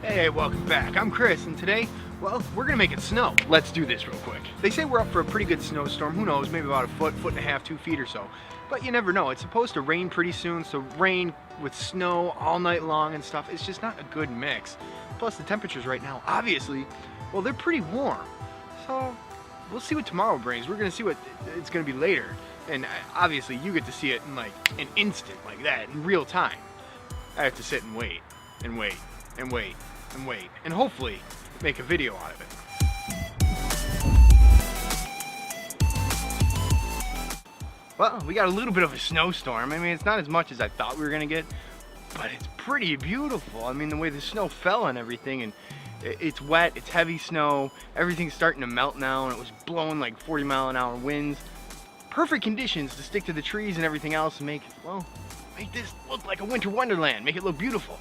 Hey, welcome back. I'm Chris, and today, well, we're gonna make it snow. Let's do this real quick. They say we're up for a pretty good snowstorm. Who knows, maybe about a foot, foot and a half, 2 feet or so. But you never know. It's supposed to rain pretty soon, so rain with snow all night long and stuff, it's just not a good mix. Plus the temperatures right now, obviously, well, they're pretty warm. So we'll see what tomorrow brings. We're gonna see what it's gonna be later. And obviously you get to see it in like an instant like that, in real time. I have to sit and wait, and wait, and wait, and wait, and hopefully make a video out of it. Well, we got a little bit of a snowstorm. I mean, it's not as much as I thought we were gonna get, but it's pretty beautiful. I mean, the way the snow fell and everything, and it's wet, it's heavy snow, everything's starting to melt now, and it was blowing like 40-mile-an-hour winds. Perfect conditions to stick to the trees and everything else and make this look like a winter wonderland, make it look beautiful.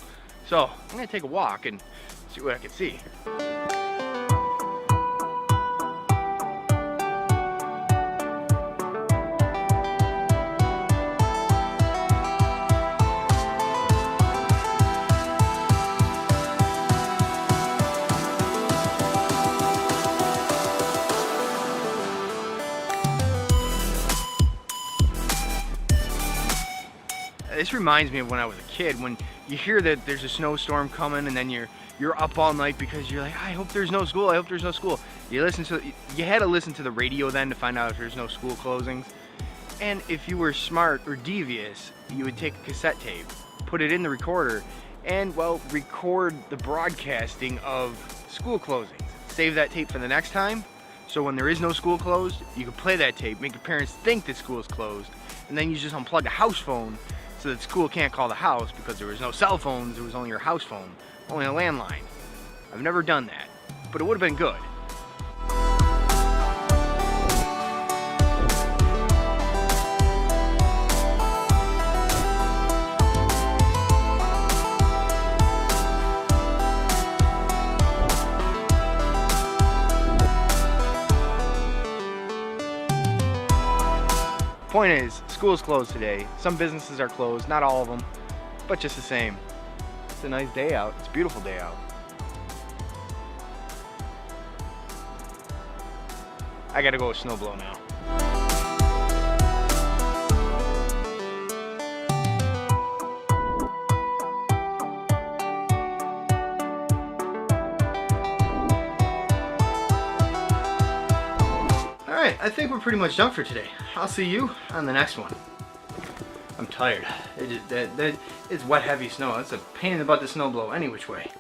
So I'm gonna take a walk and see what I can see. This reminds me of when I was a kid, when you hear that there's a snowstorm coming and then you're up all night because you're like, I hope there's no school, I hope there's no school. You had to listen to the radio then to find out if there's no school closings. And if you were smart or devious, you would take a cassette tape, put it in the recorder, and well, record the broadcasting of school closings. Save that tape for the next time, so when there is no school closed, you can play that tape, make your parents think that school is closed, and then you just unplug a house phone so that school can't call the house because there was no cell phones, it was only your house phone, only a landline. I've never done that, but it would have been good. Point is, school's closed today. Some businesses are closed, not all of them, but just the same. It's a nice day out. It's a beautiful day out. I gotta go with snowblow now. Alright, I think we're pretty much done for today. I'll see you on the next one. I'm tired. It's wet, heavy snow. It's a pain in the butt to snowblow any which way.